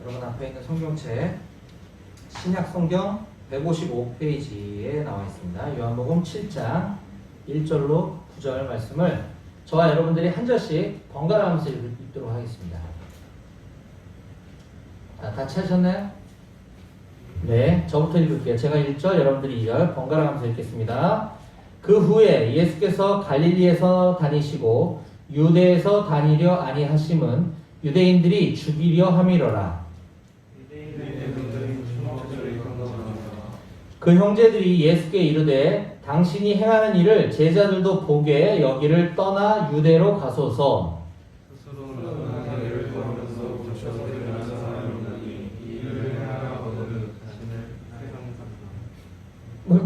여러분 앞에 있는 성경책 신약 성경 155페이지에 나와 있습니다. 요한복음 7장 1절로 9절 말씀을 저와 여러분들이 한 절씩 번갈아가면서 읽도록 하겠습니다. 다 찾으셨나요? 네, 저부터 읽을게요. 제가 1절, 여러분들이 2절 번갈아가면서 읽겠습니다. 그 후에 예수께서 갈릴리에서 다니시고 유대에서 다니려 아니하심은 유대인들이 죽이려 함이로라. 그 형제들이 예수께 이르되 당신이 행하는 일을 제자들도 보게 여기를 떠나 유대로 가소서.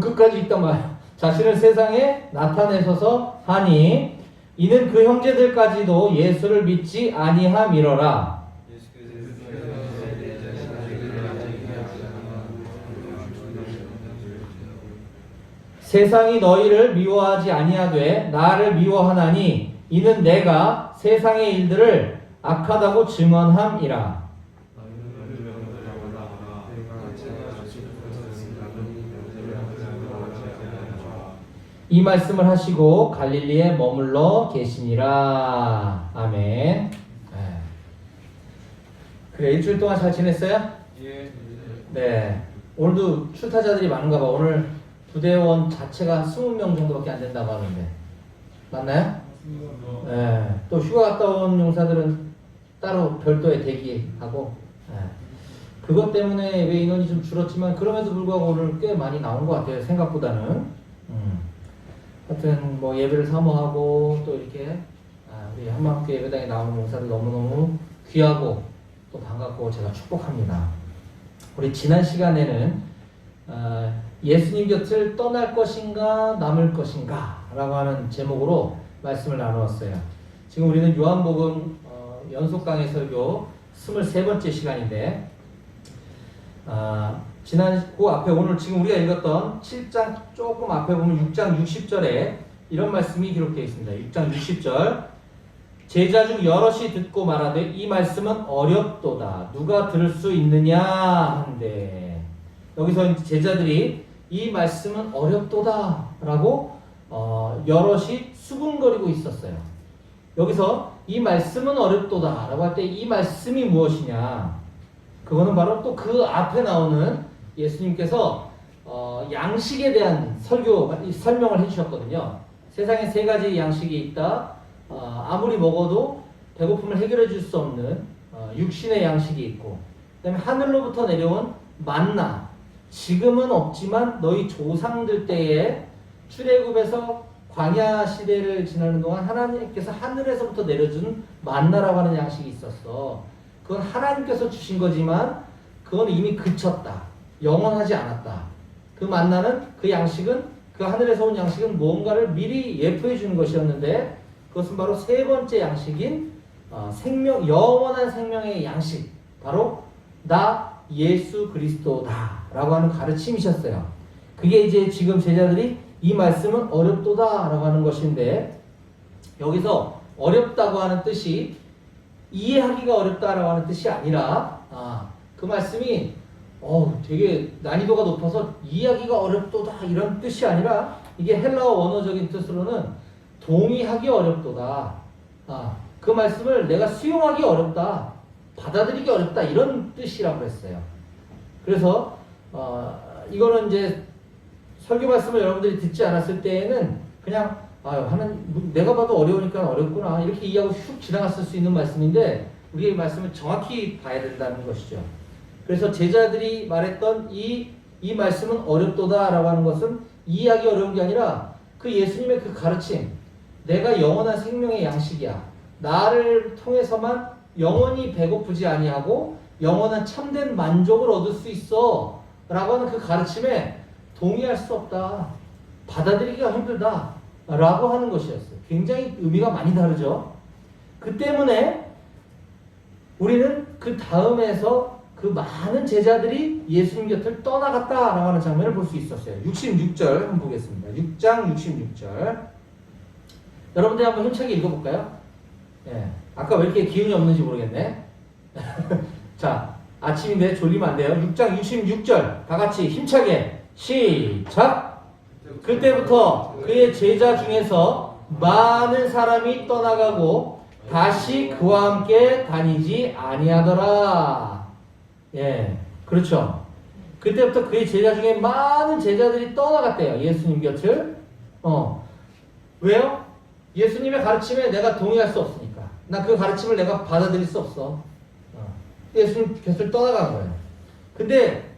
끝까지 있단 말이야. 자신을 세상에 나타내소서 하니 이는 그 형제들까지도 예수를 믿지 아니함이로라. 세상이 너희를 미워하지 아니하되 나를 미워하나니 이는 내가 세상의 일들을 악하다고 증언함이라. 이 말씀을 하시고 갈릴리에 머물러 계시니라. 아멘. 그래, 일주일 동안 잘 지냈어요? 예. 네. 오늘도 출타자들이 많은가 봐. 오늘 부대원 자체가 20명 정도밖에 안 된다고 하는데 맞나요? 네. 또 휴가 갔다 온 용사들은 따로 별도의 대기하고 그것 때문에 왜 인원이 좀 줄었지만 그럼에도 불구하고 오늘 꽤 많이 나온 것 같아요. 생각보다는. 하여튼 뭐 예배를 사모하고 또 이렇게 우리 한마음교 예배당에 나오는 용사들 너무너무 귀하고 또 반갑고 제가 축복합니다. 우리 지난 시간에는 예수님 곁을 떠날 것인가 남을 것인가 라고 하는 제목으로 말씀을 나누었어요. 지금 우리는 요한복음 연속 강의 설교 23번째 시간인데 지난 그 앞에 오늘 지금 우리가 읽었던 7장 조금 앞에 보면 6장 60절에 이런 말씀이 기록되어 있습니다. 6장 60절 제자 중 여럿이 듣고 말하되 이 말씀은 어렵도다 누가 들을 수 있느냐 한데 여기서 제자들이 이 말씀은 어렵도다 라고 여럿이 수군거리고 있었어요. 여기서 이 말씀은 어렵도다 라고 할 때 이 말씀이 무엇이냐, 그거는 바로 또 그 앞에 나오는 예수님께서 양식에 대한 설명을 해주셨거든요. 세상에 세 가지 양식이 있다. 아무리 먹어도 배고픔을 해결해 줄 수 없는 육신의 양식이 있고, 그 다음에 하늘로부터 내려온 만나, 지금은 없지만 너희 조상들 때에 출애굽에서 광야 시대를 지나는 동안 하나님께서 하늘에서부터 내려준 만나라고 하는 양식이 있었어. 그건 하나님께서 주신 거지만 그건 이미 그쳤다. 영원하지 않았다. 그 만나는, 그 양식은, 그 하늘에서 온 양식은 무언가를 미리 예표해 주는 것이었는데 그것은 바로 세 번째 양식인 생명, 영원한 생명의 양식, 바로 나 예수 그리스도다 라고 하는 가르침이셨어요. 그게 이제 지금 제자들이 이 말씀은 어렵도다 라고 하는 것인데, 여기서 어렵다고 하는 뜻이 이해하기가 어렵다라고 하는 뜻이 아니라 그 말씀이 되게 난이도가 높아서 이해하기가 어렵도다 이런 뜻이 아니라, 이게 헬라어 원어적인 뜻으로는 동의하기 어렵도다, 그 말씀을 내가 수용하기 어렵다, 받아들이기 어렵다 이런 뜻이라고 했어요. 그래서 이거는 이제 설교 말씀을 여러분들이 듣지 않았을 때에는 그냥 하나님, 내가 봐도 어려우니까 어렵구나 이렇게 이해하고 슉 지나갔을 수 있는 말씀인데, 우리가 이 말씀을 정확히 봐야 된다는 것이죠. 그래서 제자들이 말했던 이 말씀은 어렵도다 라고 하는 것은 이해하기 어려운 게 아니라 그 예수님의 그 가르침, 내가 영원한 생명의 양식이야, 나를 통해서만 영원히 배고프지 아니하고 영원한 참된 만족을 얻을 수 있어 라고 하는 그 가르침에 동의할 수 없다, 받아들이기가 힘들다 라고 하는 것이었어요. 굉장히 의미가 많이 다르죠. 그 때문에 우리는 그 다음에서 그 많은 제자들이 예수님 곁을 떠나갔다라고 하는 장면을 볼 수 있었어요. 66절 한번 보겠습니다. 6장 66절. 여러분들 한번 힘차게 읽어볼까요? 예. 아까 왜 이렇게 기운이 없는지 모르겠네. 자, 아침인데 졸리면 안 돼요. 6장 66절 다 같이 힘차게 시작. 그때부터 그의 제자 중에서 많은 사람이 떠나가고 다시 그와 함께 다니지 아니하더라. 예, 그렇죠. 그때부터 그의 제자 중에 많은 제자들이 떠나갔대요. 예수님 곁을. 왜요? 예수님의 가르침에 내가 동의할 수 없으니까. 나 그 가르침을 내가 받아들일 수 없어. 예수님 곁을 떠나간 거예요. 근데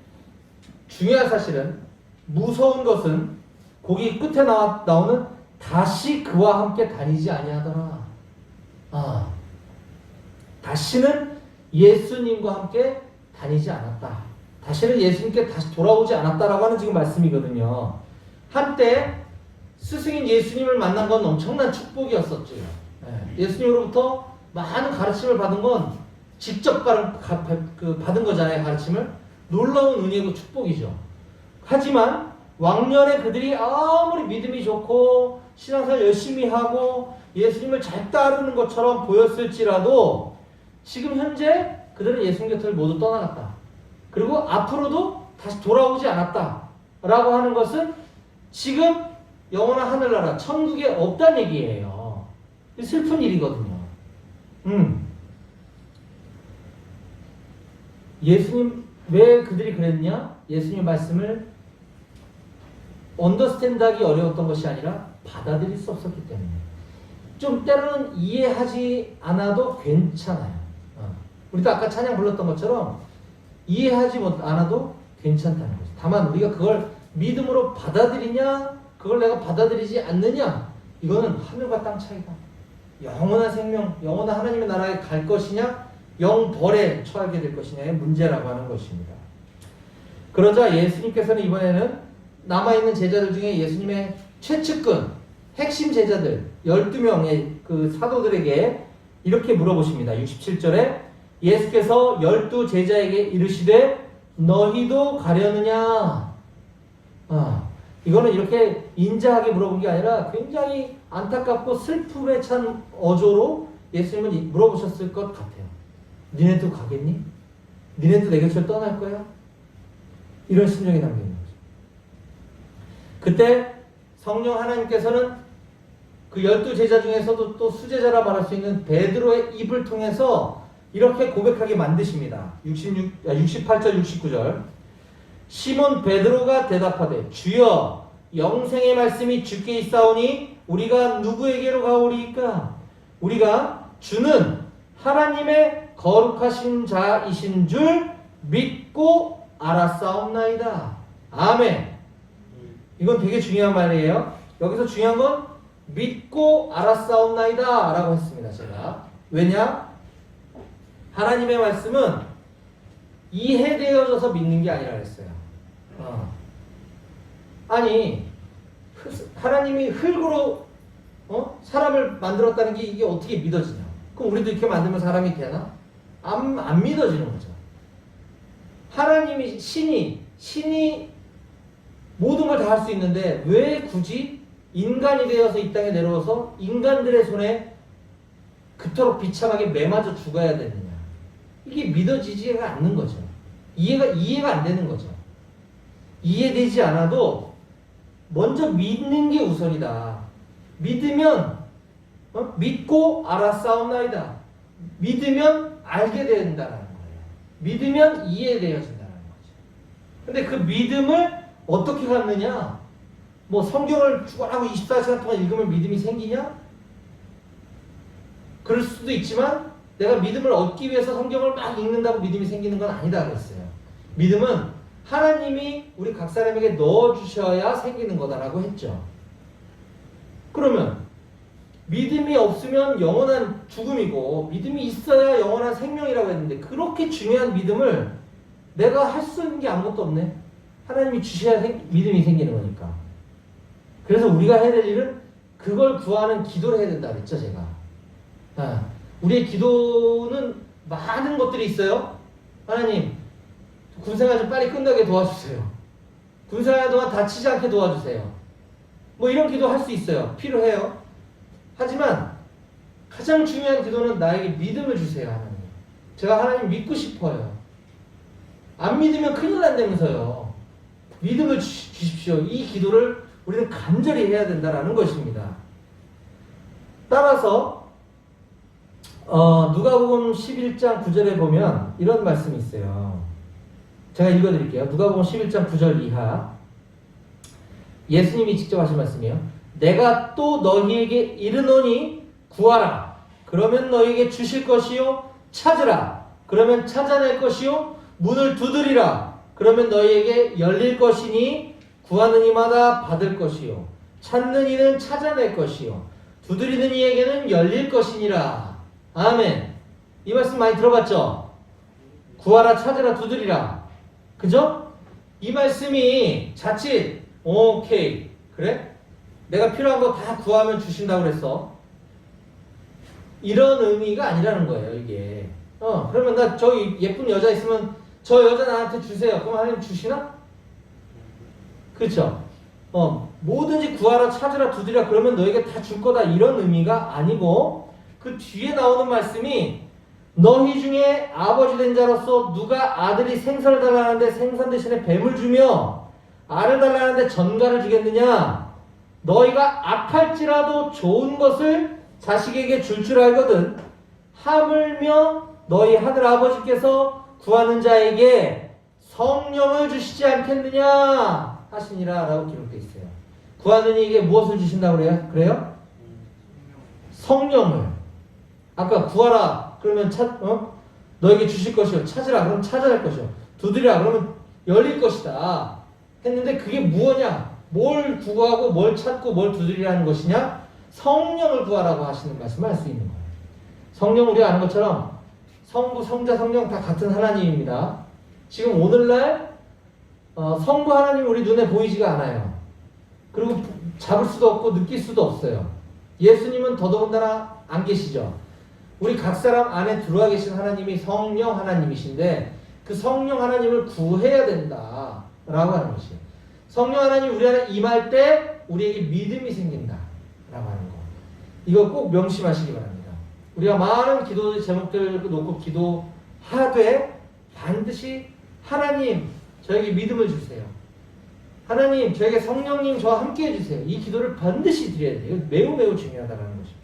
중요한 사실은, 무서운 것은 거기 끝에 나오는 다시 그와 함께 다니지 아니하더라. 다시는 예수님과 함께 다니지 않았다. 다시는 예수님께 다시 돌아오지 않았다라고 하는 지금 말씀이거든요. 한때 스승인 예수님을 만난 건 엄청난 축복이었었죠. 예수님으로부터 많은 가르침을 받은 건 직접 받은 거잖아요. 가르침을. 놀라운 은혜고 축복이죠. 하지만 왕년에 그들이 아무리 믿음이 좋고 신앙생활 열심히 하고 예수님을 잘 따르는 것처럼 보였을지라도 지금 현재 그들은 예수님 곁을 모두 떠나갔다. 그리고 앞으로도 다시 돌아오지 않았다 라고 하는 것은 지금 영원한 하늘나라 천국에 없다는 얘기예요. 슬픈 일이거든요. 예수님 왜 그들이 그랬냐? 예수님 말씀을 언더스탠드하기 어려웠던 것이 아니라 받아들일 수 없었기 때문에. 좀 때로는 이해하지 않아도 괜찮아요. 우리도 아까 찬양 불렀던 것처럼 이해하지 않아도 괜찮다는 거죠. 다만 우리가 그걸 믿음으로 받아들이냐, 그걸 내가 받아들이지 않느냐, 이거는 하늘과 땅 차이다. 영원한 생명, 영원한 하나님의 나라에 갈 것이냐, 영벌에 처하게 될 것이냐의 문제라고 하는 것입니다. 그러자 예수님께서는 이번에는 남아있는 제자들 중에 예수님의 최측근, 핵심 제자들 12명의 그 사도들에게 이렇게 물어보십니다. 67절에 예수께서 12제자에게 이르시되 너희도 가려느냐? 이거는 이렇게 인자하게 물어본 게 아니라 굉장히 안타깝고 슬픔에 찬 어조로 예수님은 물어보셨을 것 같아요. 니네도 가겠니? 니네도 내 곁을 떠날 거야? 이런 심정이 담겨있는 거죠. 그때 성령 하나님께서는 그 12제자 중에서도 또 수제자라 말할 수 있는 베드로의 입을 통해서 이렇게 고백하게 만드십니다. 68절 69절 시몬 베드로가 대답하되 주여 영생의 말씀이 주께 있사오니 우리가 누구에게로 가오리이까? 우리가 주는 하나님의 거룩하신 자이신 줄 믿고 알았사옵나이다. 아멘. 이건 되게 중요한 말이에요. 여기서 중요한 건 믿고 알았사옵나이다 라고 했습니다. 제가. 왜냐? 하나님의 말씀은 이해되어져서 믿는 게 아니라 그랬어요. 아니 하나님이 흙으로 사람을 만들었다는 게 이게 어떻게 믿어지냐? 그럼 우리도 이렇게 만들면 사람이 되나? 안 믿어지는 거죠. 하나님이 신이 모든 걸 다 할 수 있는데 왜 굳이 인간이 되어서 이 땅에 내려와서 인간들의 손에 그토록 비참하게 매맞아 죽어야 되느냐? 이게 믿어지지가 않는 거죠. 이해가 안 되는 거죠. 이해되지 않아도 먼저 믿는 게 우선이다. 믿으면 믿고 알았사옵나이다. 믿으면 알게 된다는 거예요. 믿으면 이해되어진다는 거죠. 근데 그 믿음을 어떻게 갖느냐? 뭐 성경을 죽어라고 24시간 동안 읽으면 믿음이 생기냐? 그럴 수도 있지만 내가 믿음을 얻기 위해서 성경을 막 읽는다고 믿음이 생기는 건 아니다 그랬어요. 믿음은 하나님이 우리 각 사람에게 넣어주셔야 생기는 거다라고 했죠. 그러면 믿음이 없으면 영원한 죽음이고 믿음이 있어야 영원한 생명이라고 했는데 그렇게 중요한 믿음을 내가 할 수 있는 게 아무것도 없네. 하나님이 주셔야 믿음이 생기는 거니까. 그래서 우리가 해야 될 일은 그걸 구하는 기도를 해야 된다 그랬죠 제가. 우리의 기도는 많은 것들이 있어요. 하나님 군생활 좀 빨리 끝나게 도와주세요. 군생활 동안 다치지 않게 도와주세요. 뭐 이런 기도 할 수 있어요. 필요해요. 하지만 가장 중요한 기도는 나에게 믿음을 주세요. 하나님. 제가 하나님 믿고 싶어요. 안 믿으면 큰일 난다면서요. 믿음을 주십시오. 이 기도를 우리는 간절히 해야 된다라는 것입니다. 따라서 누가복음 11장 9절에 보면 이런 말씀이 있어요. 제가 읽어드릴게요. 누가복음 11장 9절 이하. 예수님이 직접 하신 말씀이에요. 내가 또 너희에게 이르노니 구하라. 그러면 너희에게 주실 것이요. 찾으라. 그러면 찾아낼 것이요. 문을 두드리라. 그러면 너희에게 열릴 것이니 구하는 이마다 받을 것이요. 찾는 이는 찾아낼 것이요. 두드리는 이에게는 열릴 것이니라. 아멘. 이 말씀 많이 들어봤죠? 구하라, 찾으라, 두드리라. 그죠? 이 말씀이 자칫 오케이 그래? 내가 필요한 거 다 구하면 주신다고 그랬어. 이런 의미가 아니라는 거예요, 이게. 그러면 나 저기 예쁜 여자 있으면 저 여자 나한테 주세요. 그럼 하나님 주시나? 그렇죠? 뭐든지 구하라, 찾으라, 두드리라 그러면 너에게 다 줄 거다 이런 의미가 아니고 그 뒤에 나오는 말씀이 너희 중에 아버지 된 자로서 누가 아들이 생선을 달라는데 생선 대신에 뱀을 주며 알을 달라는데 전갈을 주겠느냐? 너희가 악할지라도 좋은 것을 자식에게 줄 알거든. 하물며 너희 하늘 아버지께서 구하는 자에게 성령을 주시지 않겠느냐 하시니라 라고 기록되어 있어요. 구하는 이에게 무엇을 주신다고 그래요? 성령을. 아까 구하라 그러면 너에게 주실 것이요. 찾으라 그러면 찾아낼 것이요. 두드리라 그러면 열릴 것이다 했는데 그게 무엇이냐? 뭘 구하고 뭘 찾고 뭘 두드리라는 것이냐? 성령을 구하라고 하시는 말씀을 할 수 있는 거예요. 성령 우리가 아는 것처럼 성부, 성자, 성령 다 같은 하나님입니다. 지금 오늘날 성부 하나님 우리 눈에 보이지가 않아요. 그리고 잡을 수도 없고 느낄 수도 없어요. 예수님은 더더군다나 안 계시죠. 우리 각 사람 안에 들어와 계신 하나님이 성령 하나님이신데 그 성령 하나님을 구해야 된다라고 하는 것이에요. 성령 하나님 우리 안에 임할 때 우리에게 믿음이 생긴다라고 하는 거. 이거 꼭 명심하시기 바랍니다. 우리가 많은 기도 제목들 놓고 기도하되 반드시 하나님 저에게 믿음을 주세요. 하나님 저에게 성령님 저와 함께 해주세요. 이 기도를 반드시 드려야 돼요. 이거 매우 매우 중요하다는 것입니다.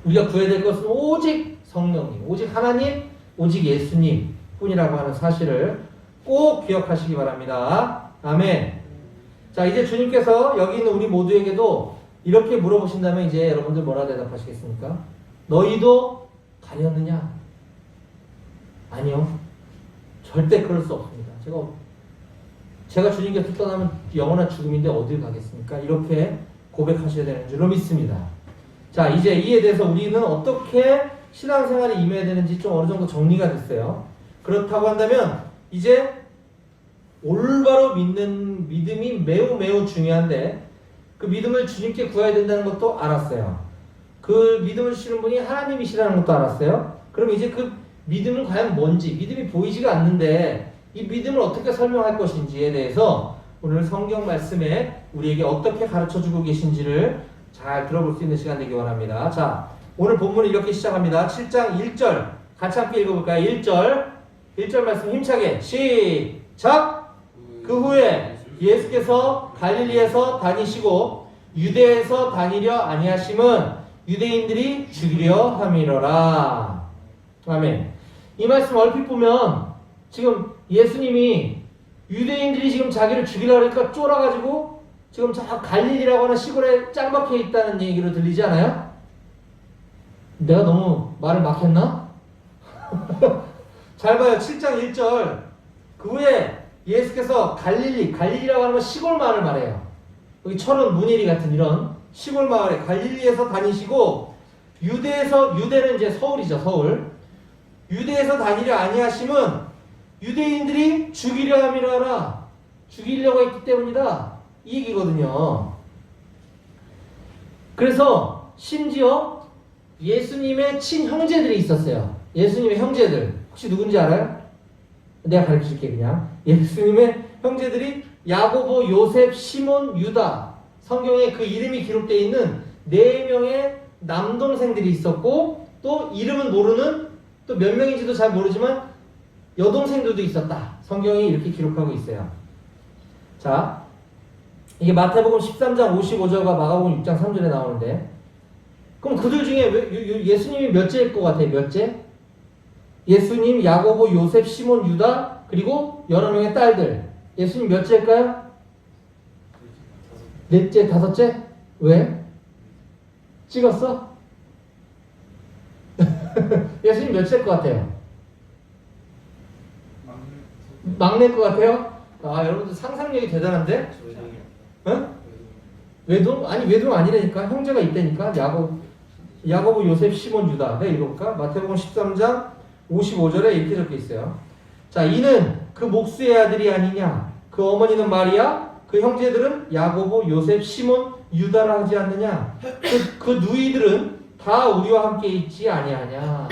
우리가 구해야 될 것은 오직 성령님, 오직 하나님, 오직 예수님 뿐이라고 하는 사실을 꼭 기억하시기 바랍니다. 아멘. 자, 이제 주님께서 여기 있는 우리 모두에게도 이렇게 물어보신다면 이제 여러분들 뭐라 대답하시겠습니까? 너희도 가렸느냐? 아니요. 절대 그럴 수 없습니다. 제가 주님께서 떠나면 영원한 죽음인데 어딜 가겠습니까? 이렇게 고백하셔야 되는 줄로 믿습니다. 자, 이제 이에 대해서 우리는 어떻게 신앙생활에 임해야 되는지 좀 어느 정도 정리가 됐어요. 그렇다고 한다면 이제 올바로 믿는 믿음이 매우 매우 중요한데 그 믿음을 주님께 구해야 된다는 것도 알았어요. 그 믿음을 주시는 분이 하나님이시라는 것도 알았어요. 그럼 이제 그 믿음은 과연 뭔지, 믿음이 보이지가 않는데 이 믿음을 어떻게 설명할 것인지에 대해서 오늘 성경 말씀에 우리에게 어떻게 가르쳐주고 계신지를 잘 들어볼 수 있는 시간 되기 원합니다. 자, 오늘 본문을 이렇게 시작합니다. 7장 1절 같이 함께 읽어볼까요? 1절 말씀 힘차게 시작! 그 후에 예수께서 갈릴리에서 다니시고 유대에서 다니려 아니하심은 유대인들이 죽이려 함이로라. 아멘. 이 말씀 얼핏 보면 지금 예수님이 유대인들이 지금 자기를 죽이려고 하니까 쫄아가지고 지금 저 갈릴리라고 하는 시골에 짱 박혀 있다는 얘기로 들리지 않아요? 내가 너무 말을 막혔나? 잘 봐요. 7장 1절 그 후에 예수께서 갈릴리라고 하는 건 시골 마을을 말해요. 여기 철원, 문예리 같은 이런 시골 마을에 갈릴리에서 다니시고 유대는 이제 서울이죠. 서울. 유대에서 다니려 아니하심은 유대인들이 죽이려 함이라. 죽이려고 했기 때문이다. 이 얘기거든요. 그래서 심지어 예수님의 친형제들이 있었어요. 예수님의 형제들. 혹시 누군지 알아요? 내가 가르쳐줄게 그냥. 예수님의 형제들이 야고보, 요셉, 시몬, 유다. 성경에 그 이름이 기록되어 있는 4명의 남동생들이 있었고 또 이름은 모르는 또 몇 명인지도 잘 모르지만 여동생들도 있었다. 성경이 이렇게 기록하고 있어요. 자, 이게 마태복음 13장 55절과 마가복음 6장 3절에 나오는데, 그럼 그들 중에 예수님이 몇째일 것 같아요? 몇째? 예수님, 야고보, 요셉, 시몬, 유다, 그리고 여러 명의 딸들. 예수님 몇째일까요? 넷째, 다섯째? 왜? 찍었어? 예수님 몇째일 것 같아요? 막내일 것 같아요? 아, 여러분들 상상력이 대단한데? 어? 외동? 아니, 외동 아니라니까. 형제가 있다니까. 야고보, 요셉, 시몬, 유다. 내가 읽어볼까? 마태복음 13장 55절에 이렇게 적혀 있어요. 자, 이는 그 목수의 아들이 아니냐? 그 어머니는 마리아? 그 형제들은 야고보, 요셉, 시몬, 유다라 하지 않느냐? 그 누이들은 다 우리와 함께 있지 아니하냐?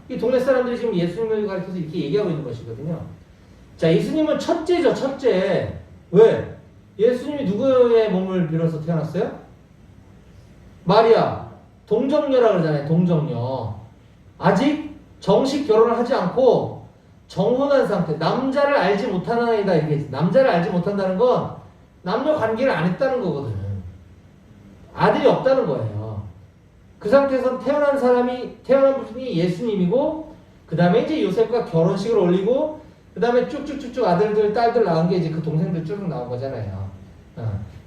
이 동네 사람들이 지금 예수님을 가리켜서 이렇게 얘기하고 있는 것이거든요. 자, 예수님은 첫째죠, 첫째. 왜? 예수님이 누구의 몸을 빌어서 태어났어요? 마리아. 동정녀라 그러잖아요, 동정녀. 아직 정식 결혼을 하지 않고 정혼한 상태, 남자를 알지 못하는 아이다 이렇게 했지. 남자를 알지 못한다는 건 남녀 관계를 안 했다는 거거든. 아들이 없다는 거예요. 그 상태에서 태어난 분이 예수님이고, 그 다음에 이제 요셉과 결혼식을 올리고, 그 다음에 쭉쭉쭉쭉 아들들, 딸들 낳은 게 이제 그 동생들 쭉 나온 거잖아요.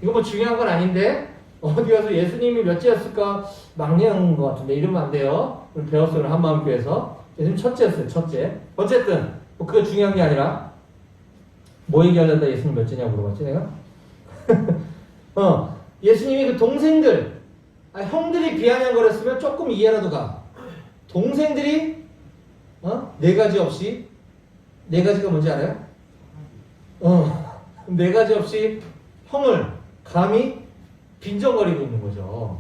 이거 뭐 중요한 건 아닌데, 어디 가서 예수님이 몇째였을까? 막내인 것 같은데, 이러면 안 돼요. 우리 배웠어요, 한마음교회에서. 예수님 첫째였어요, 첫째. 어쨌든, 뭐 그거 중요한 게 아니라, 뭐 얘기하려다 예수님 몇째냐고 물어봤지, 내가? 예수님이 그 동생들, 형들이 비아냥거렸으면 조금 이해라도 가. 동생들이, 네 가지 없이, 네 가지가 뭔지 알아요? 네 가지 없이 형을 감히 빈정거리고 있는 거죠.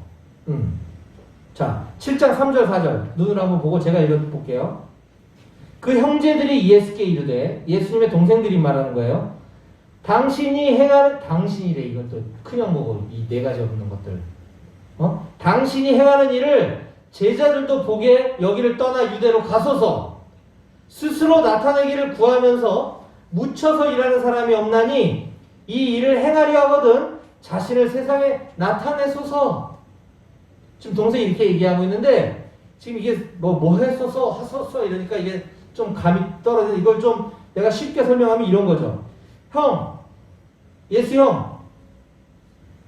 자, 7장 3절 4절 눈으로 한번 보고 제가 읽어볼게요. 그 형제들이 예수께 이르되, 예수님의 동생들이 말하는 거예요. 당신이 행하는, 당신이래, 이것도 큰형 보고 이 네 가지 없는 것들. 당신이 행하는 일을 제자들도 보게 여기를 떠나 유대로 가소서. 스스로 나타내기를 구하면서 묻혀서 일하는 사람이 없나니 이 일을 행하려 하거든 자신을 세상에 나타내소서. 지금 동생이 이렇게 얘기하고 있는데, 지금 이게 뭐 했었어 하소서 이러니까 이게 좀 감이 떨어지는, 이걸 좀 내가 쉽게 설명하면 이런 거죠. 형, 예수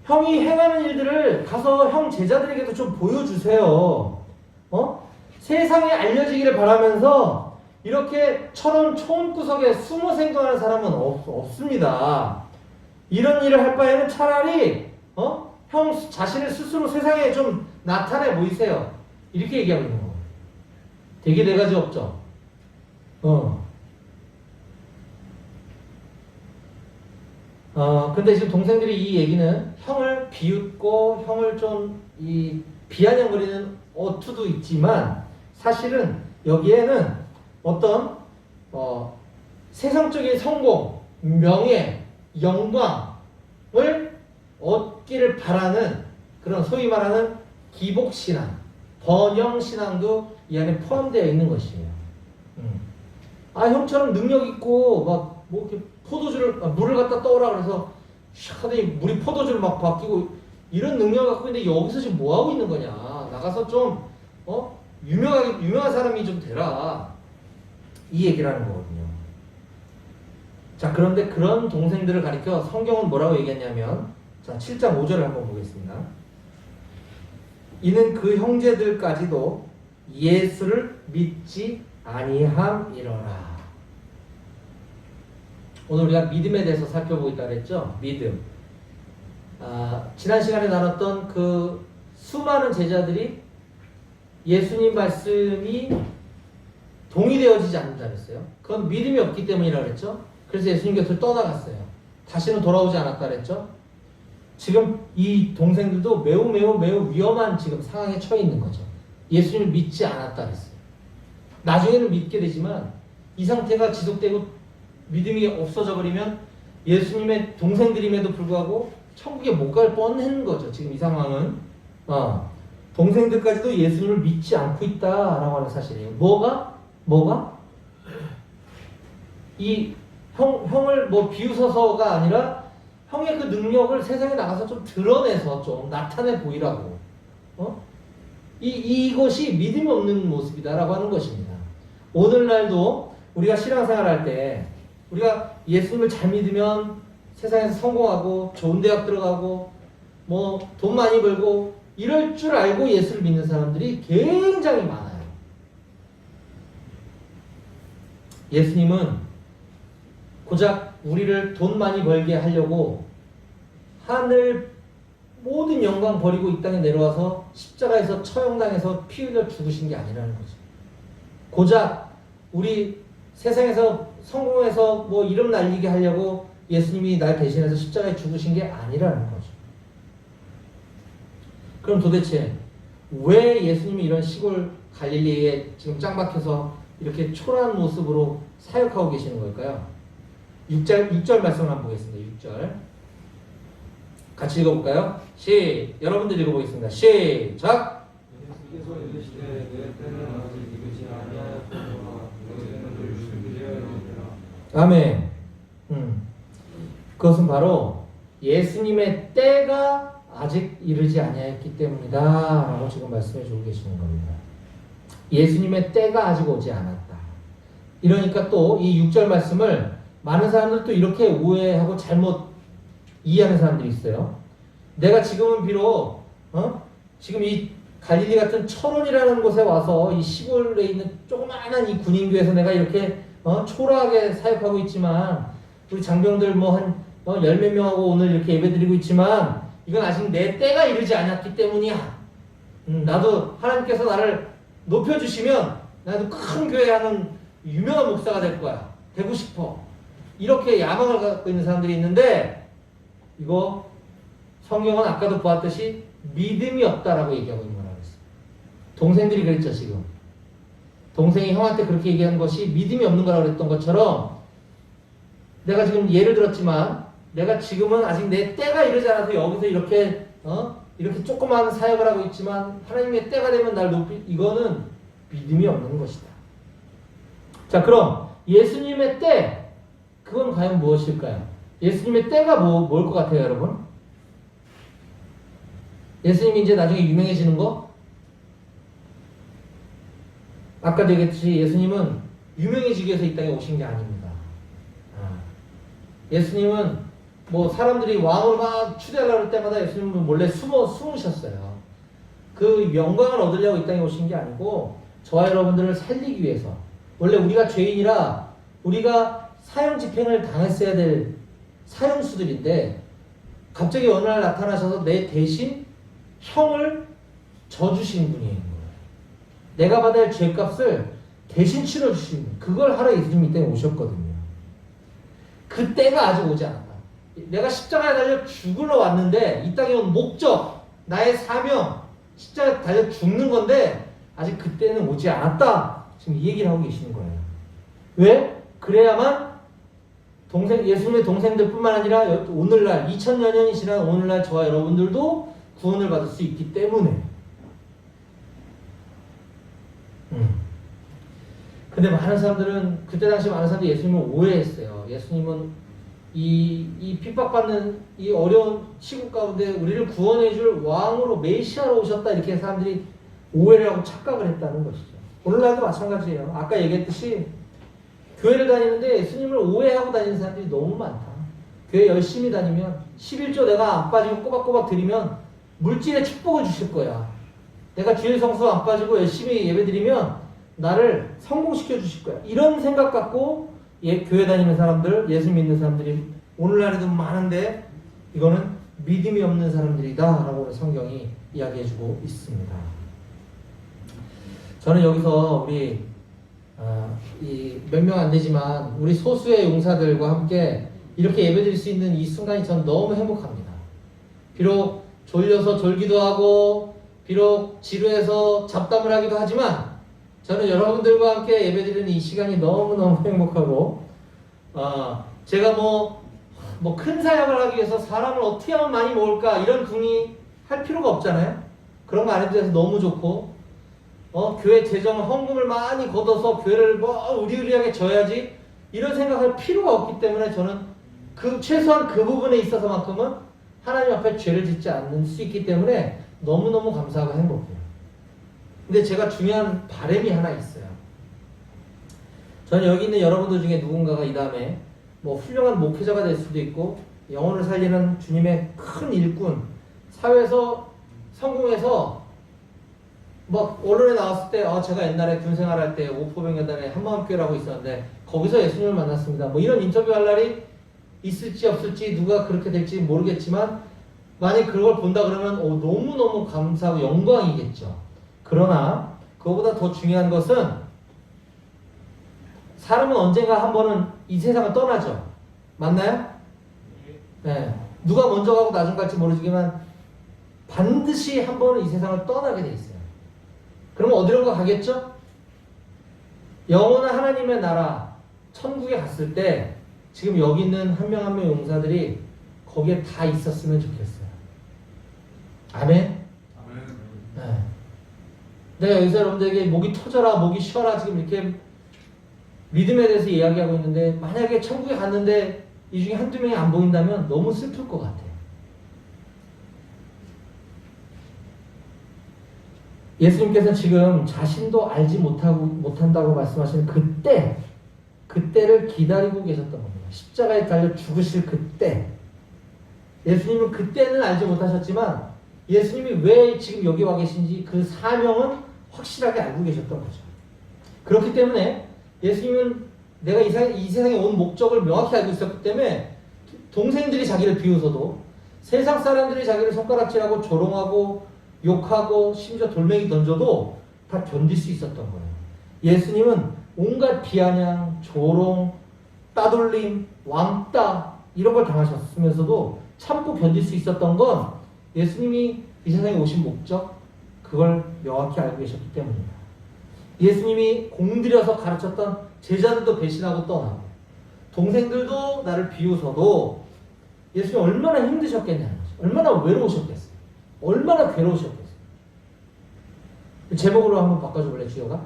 형이 행하는 일들을 가서 형 제자들에게도 좀 보여주세요. 세상에 알려지기를 바라면서 이렇게 천원 초원구석에 숨어 생존하는 사람은 없습니다. 이런 일을 할 바에는 차라리 형 자신을 스스로 세상에 좀 나타내 보이세요. 이렇게 얘기하고 있는 거예요. 되게 네 가지 없죠. 근데 지금 동생들이 이 얘기는 형을 비웃고 형을 좀 비아냥거리는 어투도 있지만, 사실은 여기에는 어떤 세상적인 성공, 명예, 영광을 얻기를 바라는 그런 소위 말하는 기복신앙, 번영신앙도 이 안에 포함되어 있는 것이에요. 형처럼 능력 있고 막 뭐 이렇게 물을 갖다 떠오라 그래서 하더니 물이 포도주를 막 바뀌고 이런 능력 갖고 있는데 여기서 지금 뭐 하고 있는 거냐? 나가서 좀 유명한 사람이 좀 되라. 이 얘기를 하는 거거든요. 자, 그런데 그런 동생들을 가리켜 성경은 뭐라고 얘기했냐면, 자, 7장 5절을 한번 보겠습니다. 이는 그 형제들까지도 예수를 믿지 아니함이러라. 오늘 우리가 믿음에 대해서 살펴보고 있다고 했죠? 믿음. 지난 시간에 나눴던 그 수많은 제자들이 예수님 말씀이 동의되어지지 않는다 그랬어요. 그건 믿음이 없기 때문이라고 그랬죠? 그래서 예수님 곁을 떠나갔어요. 다시는 돌아오지 않았다 그랬죠? 지금 이 동생들도 매우 위험한 지금 상황에 처해 있는 거죠. 예수님을 믿지 않았다 그랬어요. 나중에는 믿게 되지만 이 상태가 지속되고 믿음이 없어져 버리면 예수님의 동생들임에도 불구하고 천국에 못 갈 뻔한 거죠. 지금 이 상황은 동생들까지도 예수님을 믿지 않고 있다라고 하는 사실이에요. 뭐가? 이 형을 뭐 비웃어서가 아니라 형의 그 능력을 세상에 나가서 좀 드러내서 좀 나타내 보이라고. 이것이 믿음이 없는 모습이다라고 하는 것입니다. 오늘날도 우리가 신앙생활 할 때 우리가 예수님을 잘 믿으면 세상에서 성공하고 좋은 대학 들어가고 뭐 돈 많이 벌고 이럴 줄 알고 예수를 믿는 사람들이 굉장히 많아요. 예수님은 고작 우리를 돈 많이 벌게 하려고 하늘 모든 영광 버리고 이 땅에 내려와서 십자가에서 처형당해서 피 흘려 죽으신 게 아니라는 거죠. 고작 우리 세상에서 성공해서 뭐 이름 날리게 하려고 예수님이 날 대신해서 십자가에 죽으신 게 아니라는 거죠. 그럼 도대체 왜 예수님이 이런 시골 갈릴리에 지금 짱 박혀서 이렇게 초라한 모습으로 사역하고 계시는 걸까요? 6절 말씀을 한번 보겠습니다. 6절 같이 읽어볼까요? 여러분들 읽어보겠습니다. 시작! 아멘. 그것은 바로 예수님의 때가 아직 이르지 아니하였기 때문이다 라고 지금 말씀해 주고 계시는 겁니다. 예수님의 때가 아직 오지 않았다. 이러니까 또 이 6절 말씀을 많은 사람들 또 이렇게 오해하고 잘못 이해하는 사람들이 있어요. 내가 지금은 비록 지금 이 갈릴리 같은 철원이라는 곳에 와서 이 시골에 있는 조그마한 이 군인교회에서 내가 이렇게 초라하게 사역하고 있지만 우리 장병들 뭐 한 열 몇 명하고 오늘 이렇게 예배드리고 있지만 이건 아직 내 때가 이르지 않았기 때문이야. 나도 하나님께서 나를 높여주시면 나도 큰 교회 하는 유명한 목사가 될 거야. 되고 싶어. 이렇게 야망을 갖고 있는 사람들이 있는데 이거 성경은 아까도 보았듯이 믿음이 없다라고 얘기하고 있는 거라고 했어요. 동생들이 그랬죠 지금. 동생이 형한테 그렇게 얘기한 것이 믿음이 없는 거라고 그랬던 것처럼 내가 지금 예를 들었지만 내가 지금은 아직 내 때가 이르지 않아서 여기서 이렇게 이렇게 조그마한 사역을 하고 있지만 하나님의 때가 되면 날 높이 이거는 믿음이 없는 것이다. 자 그럼 예수님의 때 그건 과연 무엇일까요? 예수님의 때가 뭘 것 같아요 여러분? 예수님이 이제 나중에 유명해지는 거? 아까도 얘기했듯이 예수님은 유명해지기 위해서 이 땅에 오신 게 아닙니다. 예수님은 뭐 사람들이 왕으로 막 추대하려고 할 때마다 예수님은 몰래 숨으셨어요. 그 영광을 얻으려고 이 땅에 오신 게 아니고 저와 여러분들을 살리기 위해서. 원래 우리가 죄인이라 우리가 사형 집행을 당했어야 될 사형수들인데 갑자기 어느 날 나타나셔서 내 대신 형을 져주신 분이에요. 내가 받아야 할 죄값을 대신 치러주신 분. 그걸 하러 예수님이 이 땅에 오셨거든요. 그 때가 아직 오지 않았다. 내가 십자가에 달려 죽으러 왔는데 이 땅에 온 목적, 나의 사명, 십자가에 달려 죽는 건데 아직 그때는 오지 않았다. 지금 이 얘기를 하고 계시는 거예요. 왜? 그래야만 예수님의 동생들뿐만 아니라 오늘날 2000여 년이 지난 오늘날 저와 여러분들도 구원을 받을 수 있기 때문에. 근데 많은 사람들은 그때 당시 많은 사람들이 예수님을 오해했어요. 예수님은 이 핍박받는 이 어려운 시국 가운데 우리를 구원해줄 왕으로 메시아로 오셨다 이렇게 사람들이 오해를 하고 착각을 했다는 것이죠. 오늘날도 마찬가지예요. 아까 얘기했듯이 교회를 다니는데 예수님을 오해하고 다니는 사람들이 너무 많다. 교회 열심히 다니면 11조 내가 안 빠지고 꼬박꼬박 드리면 물질의 축복을 주실 거야. 내가 주일 성수 안 빠지고 열심히 예배드리면 나를 성공시켜 주실 거야. 이런 생각 갖고 교회 다니는 사람들, 예수 믿는 사람들이 오늘날에도 많은데 이거는 믿음이 없는 사람들이다 라고 성경이 이야기해주고 있습니다. 저는 여기서 우리 몇 명 안 되지만 우리 소수의 용사들과 함께 이렇게 예배드릴 수 있는 이 순간이 전 너무 행복합니다. 비록 졸려서 졸기도 하고 비록 지루해서 잡담을 하기도 하지만 저는 여러분들과 함께 예배드리는 이 시간이 너무너무 행복하고 제가 뭐 큰 사역을 하기 위해서 사람을 어떻게 하면 많이 모을까 이런 궁리 할 필요가 없잖아요. 그런 거 안 해도 돼서 너무 좋고 교회 재정 헌금을 많이 걷어서 교회를 뭐 의리의리하게 져야지 이런 생각할 필요가 없기 때문에 저는 최소한 그 부분에 있어서만큼은 하나님 앞에 죄를 짓지 않을 수 있기 때문에 너무너무 감사하고 행복해요. 근데 제가 중요한 바람이 하나 있어요. 저는 여기 있는 여러분들 중에 누군가가 이 다음에 뭐 훌륭한 목회자가 될 수도 있고 영혼을 살리는 주님의 큰 일꾼, 사회에서 성공해서 막 언론에 나왔을 때 제가 옛날에 군 생활할 때 오포병여단에 한마음교회라고 있었는데 거기서 예수님을 만났습니다. 뭐 이런 인터뷰할 날이 있을지 없을지 누가 그렇게 될지 모르겠지만 만약 그걸 본다 그러면 너무너무 감사하고 영광이겠죠. 그러나 그거보다 더 중요한 것은 사람은 언젠가 한 번은 이 세상을 떠나죠. 맞나요? 네. 누가 먼저 가고 나중 갈지 모르지만 반드시 한 번은 이 세상을 떠나게 돼 있어요. 그러면 어디론가 가겠죠? 영원한 하나님의 나라 천국에 갔을 때 지금 여기 있는 한 명 한 명 용사들이 거기에 다 있었으면 좋겠어요. 아멘? 네. 내가 여기서 여러분들에게 목이 터져라 목이 쉬어라 지금 이렇게 믿음에 대해서 이야기하고 있는데 만약에 천국에 갔는데 이 중에 한두 명이 안 보인다면 너무 슬플 것 같아요. 예수님께서는 지금 자신도 알지 못한다고 말씀하시는 그때를 기다리고 계셨던 겁니다. 십자가에 달려 죽으실 그때. 예수님은 그때는 알지 못하셨지만 예수님이 왜 지금 여기 와 계신지 그 사명은 확실하게 알고 계셨던 거죠. 그렇기 때문에 예수님은 내가 이 세상에 온 목적을 명확히 알고 있었기 때문에 동생들이 자기를 비웃어도 세상 사람들이 자기를 손가락질하고 조롱하고 욕하고 심지어 돌멩이 던져도 다 견딜 수 있었던 거예요. 예수님은 온갖 비아냥, 조롱, 따돌림, 왕따 이런 걸 당하셨으면서도 참고 견딜 수 있었던 건 예수님이 이 세상에 오신 목적 그걸 명확히 알고 계셨기 때문입니다. 예수님이 공들여서 가르쳤던 제자들도 배신하고 떠나고 동생들도 나를 비웃어도 예수님이 얼마나 힘드셨겠냐는 거죠. 얼마나 외로우셨겠어요. 얼마나 괴로우셨겠어요. 제목으로 한번 바꿔줘 볼래 주여가?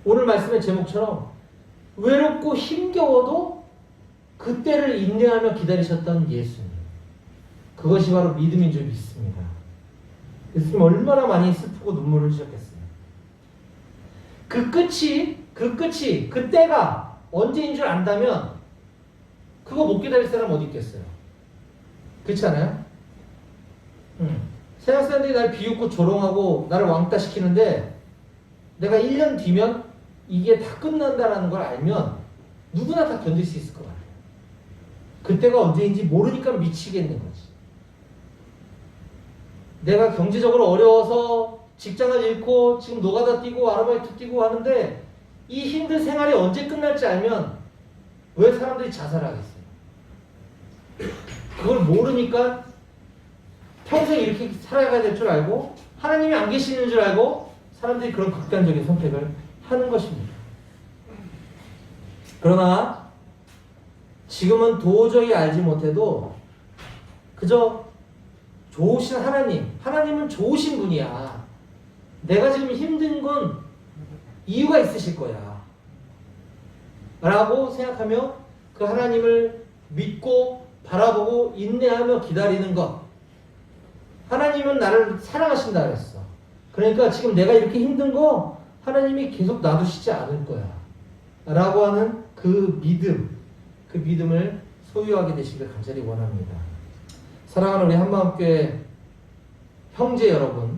오늘 말씀의 제목처럼 외롭고 힘겨워도 그때를 인내하며 기다리셨던 예수님. 그것이 바로 믿음인 줄 믿습니다. 예수님 얼마나 많이 슬프고 눈물을 흘리셨겠어요. 그때가 언제인 줄 안다면 그거 못 기다릴 사람 어디 있겠어요? 그렇지 않아요? 세상 사람들이 날 비웃고 조롱하고 나를 왕따시키는데 내가 1년 뒤면 이게 다 끝난다는 걸 알면 누구나 다 견딜 수 있을 것 같아요. 그때가 언제인지 모르니까 미치겠는 거지. 내가 경제적으로 어려워서 직장을 잃고 지금 노가다 뛰고 아르바이트 뛰고 하는데 이 힘든 생활이 언제 끝날지 알면 왜 사람들이 자살하겠어요? 그걸 모르니까 평생 이렇게 살아가야 될 줄 알고 하나님이 안 계시는 줄 알고 사람들이 그런 극단적인 선택을 하는 것입니다. 그러나 지금은 도저히 알지 못해도 그저 좋으신 하나님은 좋으신 분이야. 내가 지금 힘든 건 이유가 있으실 거야. 라고 생각하며 그 하나님을 믿고 바라보고 인내하며 기다리는 것. 하나님은 나를 사랑하신다 그랬어. 그러니까 지금 내가 이렇게 힘든 거 하나님이 계속 놔두시지 않을 거야. 라고 하는 그 믿음을 소유하게 되시길 간절히 원합니다. 사랑하는 우리 한마음교회 형제 여러분,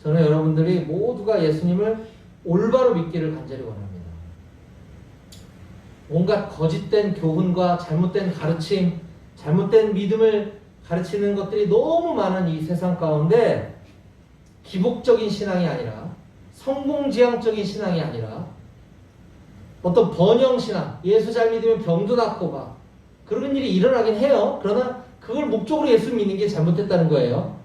저는 여러분들이 모두가 예수님을 올바로 믿기를 간절히 원합니다. 온갖 거짓된 교훈과 잘못된 가르침, 잘못된 믿음을 가르치는 것들이 너무 많은 이 세상 가운데 기복적인 신앙이 아니라 성공지향적인 신앙이 아니라 어떤 번영신앙, 예수 잘 믿으면 병도 낫고 막 그런 일이 일어나긴 해요. 그러나 그걸 목적으로 예수 믿는 게 잘못됐다는 거예요.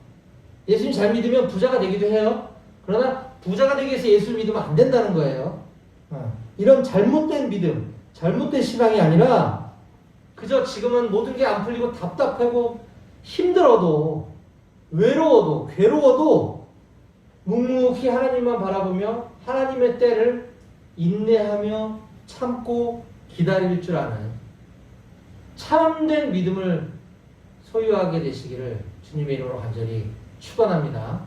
예수님 잘 믿으면 부자가 되기도 해요. 그러나 부자가 되기 위해서 예수를 믿으면 안 된다는 거예요. 이런 잘못된 믿음, 잘못된 신앙이 아니라 그저 지금은 모든 게 안 풀리고 답답하고 힘들어도 외로워도 괴로워도 묵묵히 하나님만 바라보며 하나님의 때를 인내하며 참고 기다릴 줄 아는 참된 믿음을 소유하게 되시기를 주님의 이름으로 간절히 축원합니다.